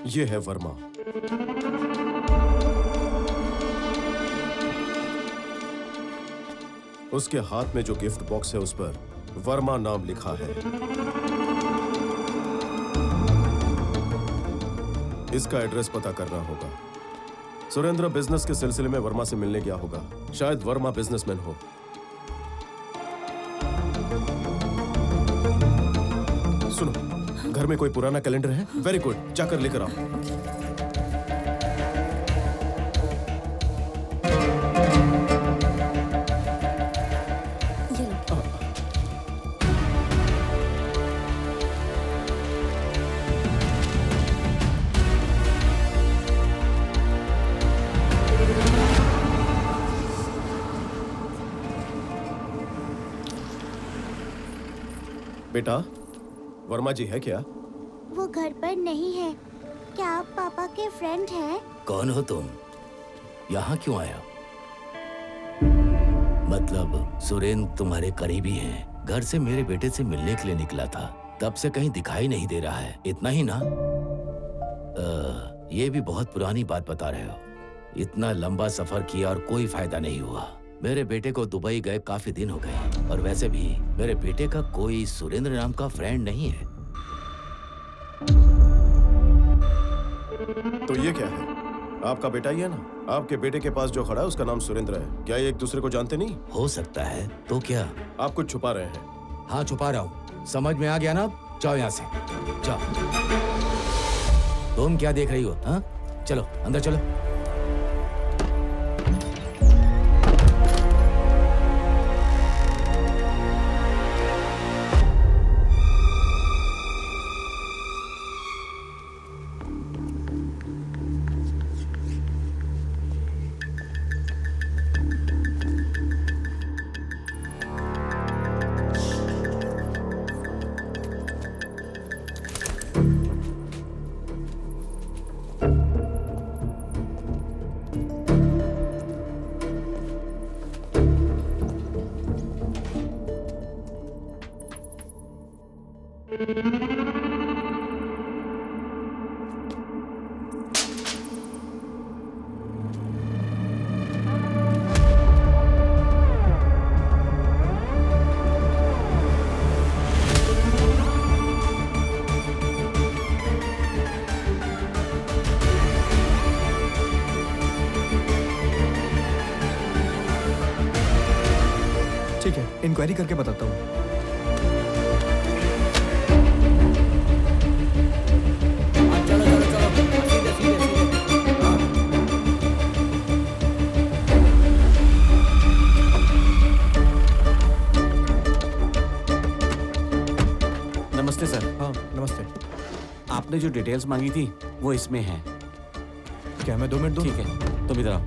ये है वर्मा। उसके हाथ में जो गिफ्ट बॉक्स है उस पर वर्मा नाम लिखा है। इसका एड्रेस पता करना होगा। सुरेंद्र बिजनेस के सिलसिले में वर्मा से मिलने गया होगा। शायद वर्मा बिजनेसमैन हो। सुनो, घर में कोई पुराना कैलेंडर है? वेरी गुड, जाकर लेकर आओ। बेटा, वर्मा जी है क्या? वो घर पर नहीं है। क्या आप पापा के फ्रेंड हैं? कौन हो तुम? यहाँ क्यों आया? मतलब सुरेंद्र तुम्हारे करीबी हैं। घर से मेरे बेटे से मिलने के लिए निकला था, तब से कहीं दिखाई नहीं दे रहा है। इतना ही ना? ये भी बहुत पुरानी बात बता रहे हो। इतना लंबा सफर किया और कोई फायदा नहीं हुआ। मेरे बेटे को दुबई गए काफी दिन हो गए, और वैसे भी मेरे बेटे का कोई सुरेंद्र नाम का फ्रेंड नहीं है। तो ये क्या है? आपका बेटा ही है ना? आपके बेटे के पास जो खड़ा है उसका नाम सुरेंद्र है। क्या ये एक दूसरे को जानते नहीं? हो सकता है। तो क्या आप कुछ छुपा रहे हैं? हाँ, छुपा रहा हूँ। समझ में आ गया ना? जाओ यहाँ से, जाओ। तुम क्या देख रही हो? हाँ, चलो अंदर चलो। ठीक है, इंक्वायरी करके बताता हूँ। चलो चलो चलो, सीधे सीधे सीधे। हाँ। नमस्ते सर। हाँ, नमस्ते। आपने जो डिटेल्स मांगी थी वो इसमें है। क्या मैं 2 मिनट दूँ? ठीक है, तुम इधर आओ।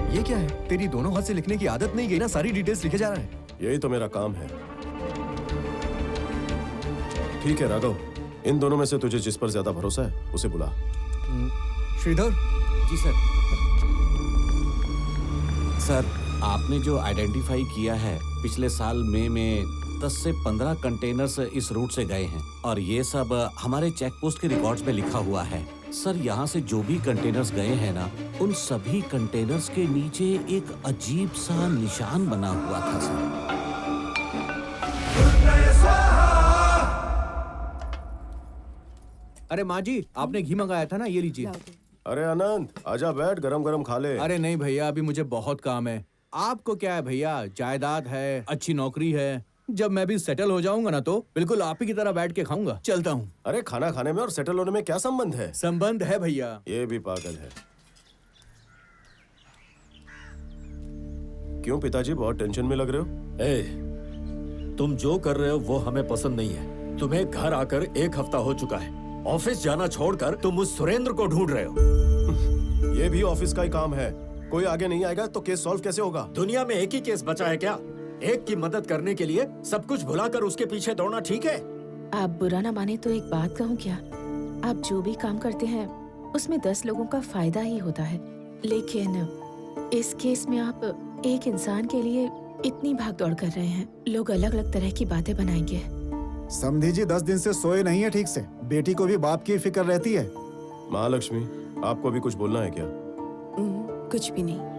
ये क्या है? तेरी दोनों हाथ से लिखने की आदत नहीं गई ना? सारी डिटेल्स लिखे जा रहा है। यही तो मेरा काम है। ठीक है राघव, इन दोनों में से तुझे जिस पर ज्यादा भरोसा है उसे बुला। श्रीधर। जी सर। सर, आपने जो आइडेंटिफाई किया है, पिछले साल मई में 10 से 15 कंटेनर्स इस रूट से गए हैं, और ये सब हमारे चेक पोस्ट के रिकॉर्ड्स में लिखा हुआ है। सर, यहाँ से जो भी कंटेनर्स गए हैं ना, उन सभी कंटेनर्स के नीचे एक अजीब सा निशान बना हुआ था सर। अरे माँ जी, आपने घी मंगाया था ना, ये लीजिए। अरे आनंद, आजा बैठ, गरम गरम खा ले। अरे नहीं भैया, अभी मुझे बहुत काम है। आपको क्या है भैया, जायदाद है, अच्छी नौकरी है। जब मैं भी सेटल हो जाऊंगा ना, तो बिल्कुल आप ही की तरह बैठ के खाऊंगा। चलता हूँ। अरे खाना खाने में और सेटल होने में क्या संबंध है? संबंध है भैया। ये भी पागल है। क्यों पिताजी, बहुत टेंशन में लग रहे हो? तुम जो कर रहे हो वो हमें पसंद नहीं है। तुम्हें घर आकर 1 हफ्ता हो चुका है। ऑफिस जाना छोड़कर तुम उस सुरेंद्र को ढूंढ रहे हो। ये भी ऑफिस का ही काम है। कोई आगे नहीं आएगा तो केस सॉल्व कैसे होगा? दुनिया में एक ही केस बचा है क्या? एक की मदद करने के लिए सब कुछ भुलाकर उसके पीछे दौड़ना ठीक है? आप बुरा ना माने तो एक बात कहूँ क्या? आप जो भी काम करते हैं उसमें 10 लोगों का फायदा ही होता है, लेकिन इस केस में आप एक इंसान के लिए इतनी भागदौड़ कर रहे हैं। लोग अलग अलग तरह की बातें बनाएंगे। समधी जी 10 दिन से सोए नहीं है ठीक से। बेटी को भी बाप की फिक्र रहती है। महालक्ष्मी, आपको भी कुछ बोलना है क्या? कुछ भी नहीं।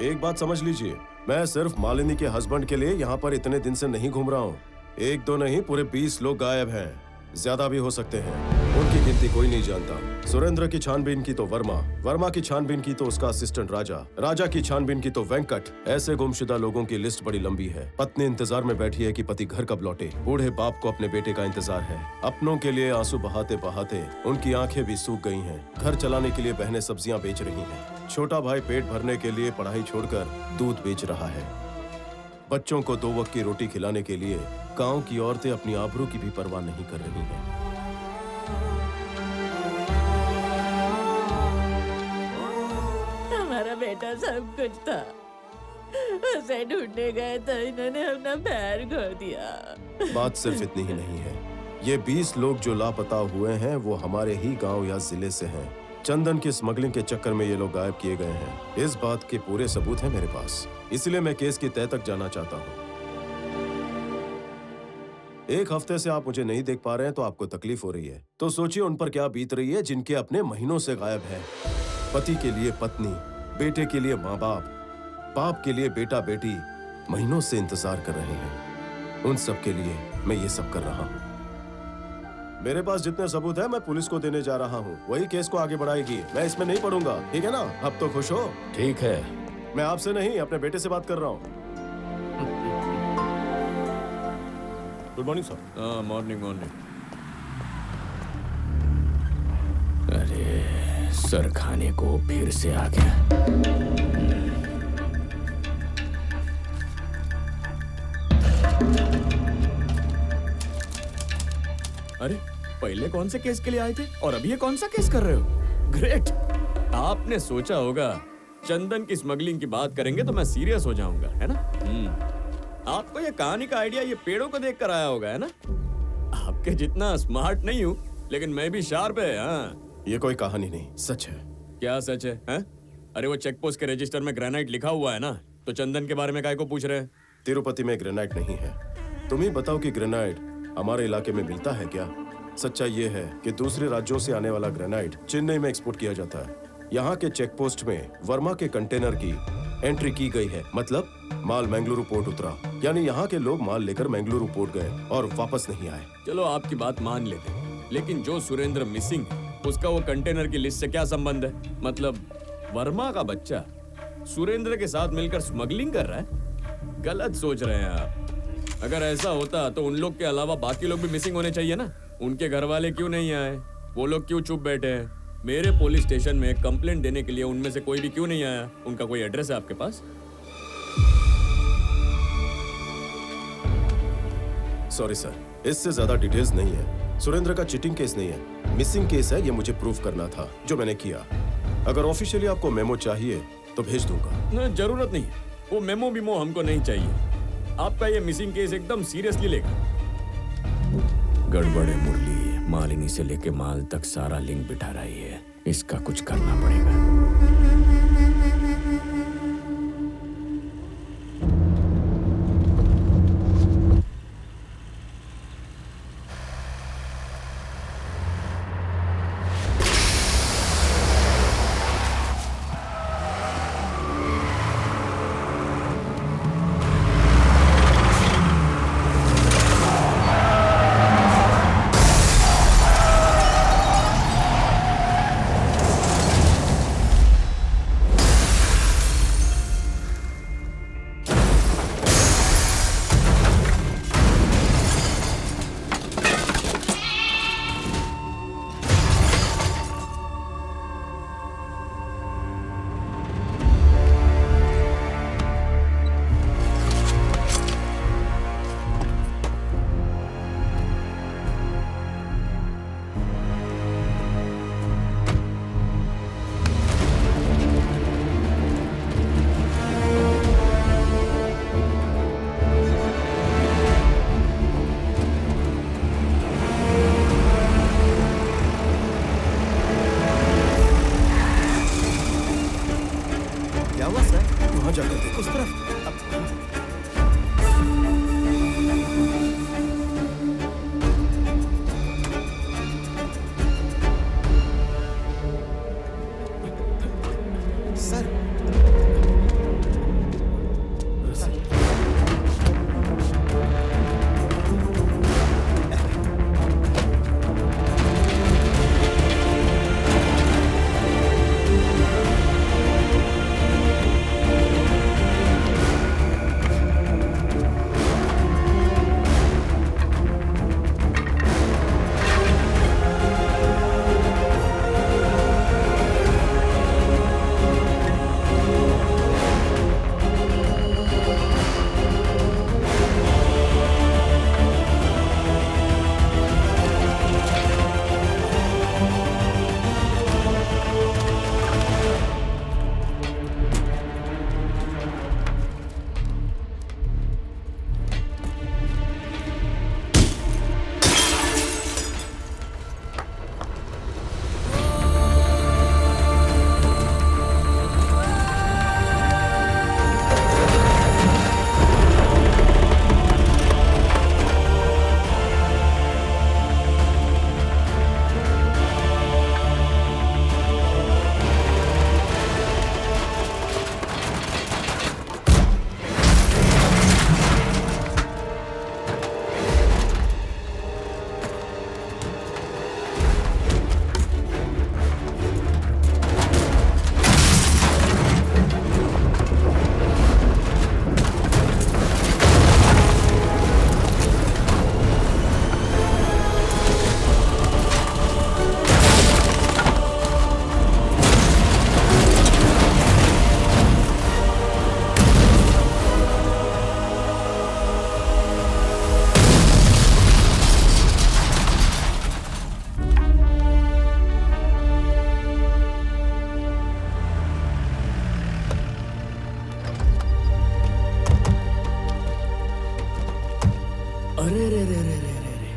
एक बात समझ लीजिए, मैं सिर्फ मालिनी के हस्बैंड के लिए यहाँ पर इतने दिन से नहीं घूम रहा हूँ। एक दो नहीं, पूरे 20 लोग गायब हैं। ज्यादा भी हो सकते हैं, उनकी गिनती कोई नहीं जानता। सुरेंद्र की छानबीन की तो वर्मा, वर्मा की छानबीन की तो उसका असिस्टेंट राजा, राजा की छानबीन की तो वेंकट। ऐसे गुमशुदा लोगों की लिस्ट बड़ी लंबी है। पत्नी इंतजार में बैठी है कि पति घर कब लौटे। बूढ़े बाप को अपने बेटे का इंतजार है। अपनों के लिए आंसू बहाते बहाते उनकी आंखें भी सूख गई हैं। घर चलाने के लिए बहनें सब्जियां बेच रही हैं। छोटा भाई पेट भरने के लिए पढ़ाई छोड़कर दूध बेच रहा है। बच्चों को 2 वक्त की रोटी खिलाने के लिए गांव की औरतें अपनी आबरू की भी परवाह नहीं कर रही हैं। हमारा बेटा सब कुछ था, उसे ढूंढने गए तो इन्होंने अपना पैर खो दिया। बात सिर्फ इतनी ही नहीं है। ये 20 लोग जो लापता हुए हैं वो हमारे ही गांव या जिले से हैं। चंदन की स्मगलिंग के चक्कर में ये लोग गायब किए गए हैं। इस बात के पूरे सबूत हैं मेरे पास, इसलिए मैं केस की तह तक जाना चाहता हूँ। 1 हफ्ते से आप मुझे नहीं देख पा रहे हैं तो आपको तकलीफ हो रही है, तो सोचिए उन पर क्या बीत रही है जिनके अपने महीनों से गायब हैं। पति के लिए पत्नी, बेटे के लिए माँ बाप, बाप के लिए बेटा बेटी महीनों से इंतजार कर रहे हैं। उन सब के लिए मैं ये सब कर रहा हूँ। मेरे पास जितने सबूत है मैं पुलिस को देने जा रहा हूँ, वही केस को आगे बढ़ाएगी। मैं इसमें नहीं पढ़ूंगा, ठीक है ना? अब तो खुश हो? ठीक है। मैं आपसे नहीं, अपने बेटे से बात कर रहा हूँ। Good morning sir. Morning morning. अरे सर खाने को फिर से आ गया। अरे पहले कौन से केस के लिए आए थे और अभी ये कौन सा केस कर रहे हो? ग्रेट। आपने सोचा होगा चंदन की स्मगलिंग की बात करेंगे तो मैं सीरियस हो जाऊंगा, है ना? आपको ये कहानी का आइडिया ये पेड़ों को देख कर आया होगा, है ना? आपके जितना स्मार्ट नहीं हूँ, लेकिन मैं भी शार्प है। हाँ, ये कोई कहानी नहीं, सच है। क्या सच है? हाँ? अरे वो चेक पोस्ट के रजिस्टर में ग्रेनाइट लिखा हुआ है ना, तो चंदन के बारे में काहे को पूछ रहे हैं? तिरुपति में ग्रेनाइट नहीं है। तुम ही बताओ कि ग्रेनाइट हमारे इलाके में मिलता है क्या? सच्चाई ये है कि दूसरे राज्यों से आने वाला ग्रेनाइट चेन्नई में एक्सपोर्ट किया जाता है। यहाँ के चेक पोस्ट में वर्मा के कंटेनर की एंट्री की गई है, मतलब माल मंगलुरु पोर्ट उतरा, यानी यहाँ के लोग माल लेकर मंगलुरु पोर्ट गए और वापस नहीं आए। चलो आपकी बात मान लेते हैं, लेकिन जो सुरेंद्र मिसिंग है उसका वो कंटेनर की लिस्ट से क्या संबंध है? मतलब वर्मा का बच्चा सुरेंद्र के साथ मिलकर स्मगलिंग कर रहा है? गलत सोच रहे हैं आप। अगर ऐसा होता तो उन लोग के अलावा बाकी लोग भी मिसिंग होने चाहिए ना। उनके घर वाले क्यों नहीं आए? वो लोग क्यों चुप बैठे हैं? मेरे पुलिस स्टेशन में कंप्लेंट देने के लिए उनमें से कोई भी क्यों नहीं आया? उनका कोई एड्रेस है आपके पास? सॉरी सर, इससे ज्यादा डिटेल्स नहीं है। सुरेंद्र का चीटिंग केस नहीं है, मिसिंग केस है। ये मुझे प्रूफ करना था, जो मैंने किया। अगर ऑफिशियली आपको मेमो चाहिए तो भेज दूंगा। नहीं, जरूरत नहीं। वो मेमो बीमो हमको नहीं चाहिए। आपका ये मिसिंग केस एकदम सीरियसली लेगा। गड़बड़ है मुरली, मालिनी से लेके माल तक सारा लिंक बिठा रही है। इसका कुछ करना पड़ेगा। सर अरे रे रे रे रे रे रे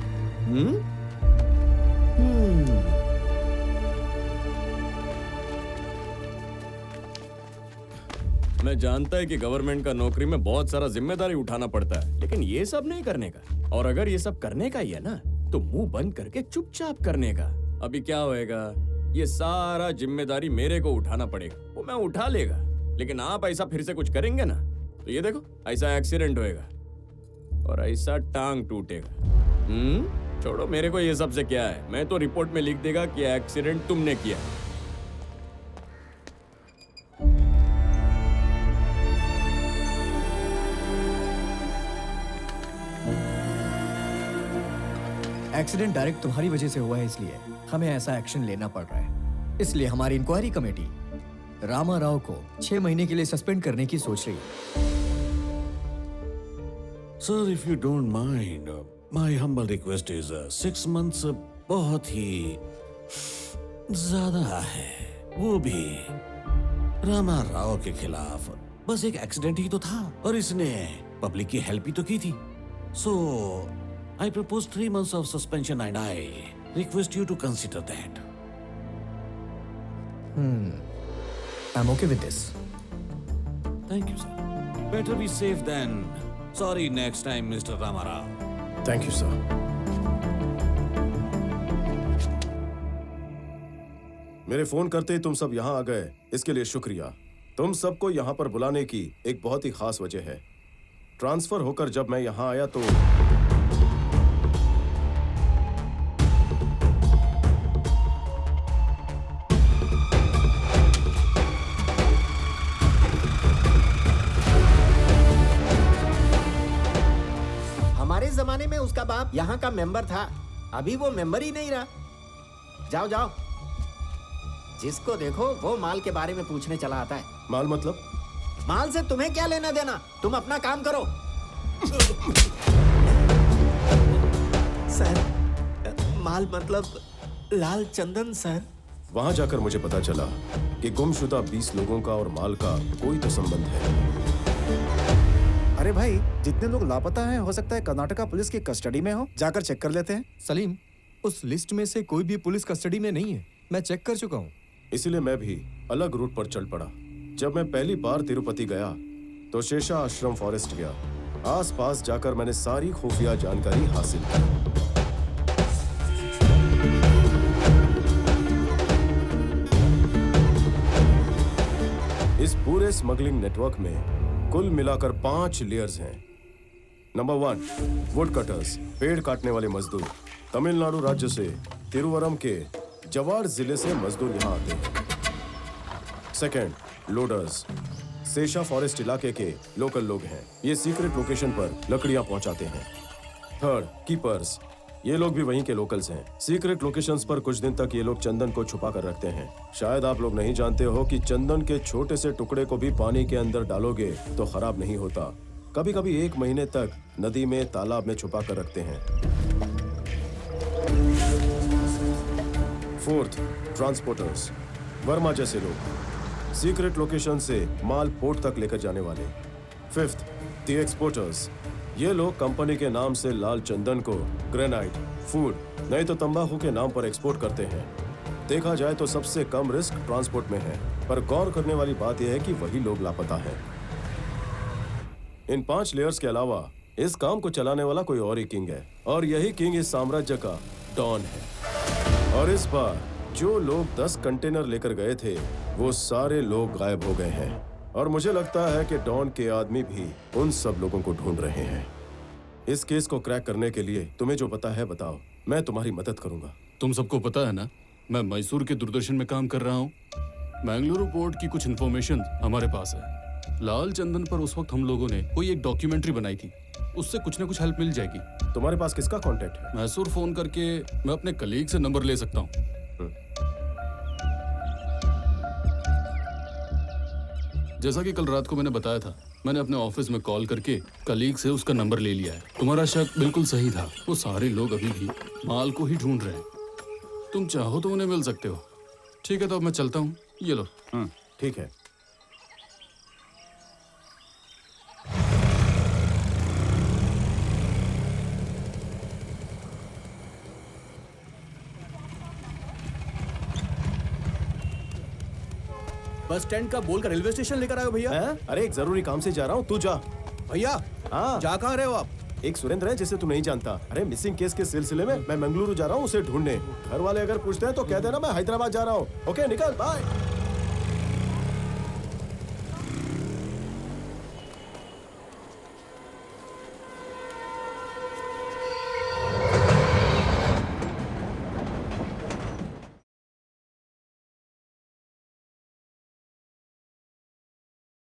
मैं जानता है कि गवर्नमेंट का नौकरी में बहुत सारा जिम्मेदारी उठाना पड़ता है, लेकिन ये सब नहीं करने का। और अगर ये सब करने का ही है ना, तो मुंह बंद करके चुपचाप करने का। अभी क्या होएगा, ये सारा जिम्मेदारी मेरे को उठाना पड़ेगा, वो मैं उठा लेगा। लेकिन आप ऐसा फिर से कुछ करेंगे ना, तो ये देखो ऐसा एक्सीडेंट होएगा और ऐसा टांग टूटेगा। छोड़ो, मेरे को ये सबसे क्या है, मैं तो रिपोर्ट में लिख देगा कि एक्सीडेंट तुमने किया। एक्सीडेंट डायरेक्ट तुम्हारी वजह से हुआ है, इसलिए हमें ऐसा एक्शन लेना पड़ रहा है। इसलिए हमारी इंक्वायरी कमेटी रामा राव को 6 महीने के लिए सस्पेंड करने की सोच रही है। Sir, if you don't mind, my humble request is 6 months बहुत ही ज्यादा है, वो भी रामा राव के खिलाफ। बस एक एक्सीडेंट ही तो था और इसने पब्लिक की हेल्प ही तो की थी। सो I propose 3 months of suspension and I request you to consider that. I'm okay with this. Thank you, sir. Better be safe than sorry next time, Mr. Ramarao. Thank you sir. मेरे phone करते ही तुम सब यहाँ आ गए, इसके लिए शुक्रिया। तुम सबको यहाँ पर बुलाने की एक बहुत ही खास वजह है। ट्रांसफर होकर जब मैं यहाँ आया तो जमाने में उसका बाप यहाँ का मेंबर था, अभी वो मेंबर ही नहीं रहा। जाओ जाओ, जिसको देखो वो माल के बारे में पूछने चला आता है। माल मतलब? माल से तुम्हें क्या लेना देना, तुम अपना काम करो। सर, माल मतलब लाल चंदन सर। वहां जाकर मुझे पता चला कि गुमशुदा 20 लोगों का और माल का कोई तो संबंध है। अरे भाई, जितने लोग लापता हैं हो सकता है कर्नाटका पुलिस की कस्टडी में हो, जाकर चेक कर लेते हैं। सलीम, उस लिस्ट में से कोई भी पुलिस कस्टडी में नहीं है, मैं चेक कर चुका हूँ। इसलिए मैं भी अलग रूट पर चल पड़ा। जब मैं पहली बार तिरुपति गया तो शेषा आश्रम फॉरेस्ट गया। आसपास जाकर मैंने सारी खुफिया जानकारी हासिल की। इस पूरे स्मगलिंग नेटवर्क में कुल मिलाकर 5 लेयर्स हैं। नंबर 1, वुड कटर्स, पेड़ काटने वाले मजदूर। तमिलनाडु राज्य से तिरुवरम के जवार जिले से मजदूर यहाँ आते हैं। सेकेंड, लोडर्स, सेशा फॉरेस्ट इलाके के लोकल लोग हैं। ये सीक्रेट लोकेशन पर लकड़ियां पहुंचाते हैं। थर्ड, कीपर्स, ये लोग भी वहीं के लोकल्स हैं। सीक्रेट लोकेशंस पर कुछ दिन तक ये लोग चंदन को छुपा कर रखते हैं। शायद आप लोग नहीं जानते हो कि चंदन के छोटे से टुकड़े को भी पानी के अंदर डालोगे तो खराब नहीं होता। कभी कभी 1 महीने तक नदी में, तालाब में छुपा कर रखते हैं। फोर्थ, ट्रांसपोर्टर्स, वर्मा जैसे लोग, सीक्रेट लोकेशन से माल पोर्ट तक लेकर जाने वाले। फिफ्थ, द एक्सपोर्टर्स, ये लोग कंपनी के नाम से लाल चंदन को ग्रेनाइट, फूड, नहीं तो तंबाकू के नाम पर एक्सपोर्ट करते हैं। देखा जाए तो सबसे कम रिस्क ट्रांसपोर्ट में है, पर गौर करने वाली बात यह है कि वही लोग लापता हैं। इन 5 लेयर्स के अलावा इस काम को चलाने वाला कोई और ही किंग है, और यही किंग इस साम्राज्य का डॉन है। और इस बार जो लोग 10 कंटेनर लेकर गए थे वो सारे लोग गायब हो गए हैं, और मुझे लगता है कि डॉन के आदमी भी उन सब लोगों को ढूंढ रहे हैं। इस केस को क्रैक करने के लिए तुम्हें जो पता है बताओ, मैं तुम्हारी मदद करूंगा। तुम सबको पता है ना, मैं मैसूर के दूरदर्शन में काम कर रहा हूँ। मैंगलुरु पोर्ट की कुछ इन्फॉर्मेशन हमारे पास है। लाल चंदन पर उस वक्त हम लोगों ने कोई एक डॉक्यूमेंट्री बनाई थी, उससे कुछ ना कुछ हेल्प मिल जाएगी। तुम्हारे पास किसका कांटेक्ट है? मैसूर फोन करके मैं अपने कलीग से नंबर ले सकता हूँ। जैसा कि कल रात को मैंने बताया था, मैंने अपने ऑफिस में कॉल करके कलीग से उसका नंबर ले लिया है। तुम्हारा शक बिल्कुल सही था, वो सारे लोग अभी भी माल को ही ढूंढ रहे हैं। तुम चाहो तो उन्हें मिल सकते हो। ठीक है, तो अब मैं चलता हूँ। ये लो। ठीक है। बस स्टैंड का बोल कर रेलवे स्टेशन लेकर आए हो भैया? अरे एक जरूरी काम से जा रहा हूँ, तू जा। भैया हाँ, जा कहाँ रहे हो आप? एक सुरेंद्र है जिसे तू नहीं जानता। अरे मिसिंग केस के सिलसिले में मैं मंगलुरु जा रहा हूँ उसे ढूंढने। घर वाले अगर पूछते हैं तो कह देना मैं हैदराबाद जा रहा हूँ। ओके, निकल, बाय।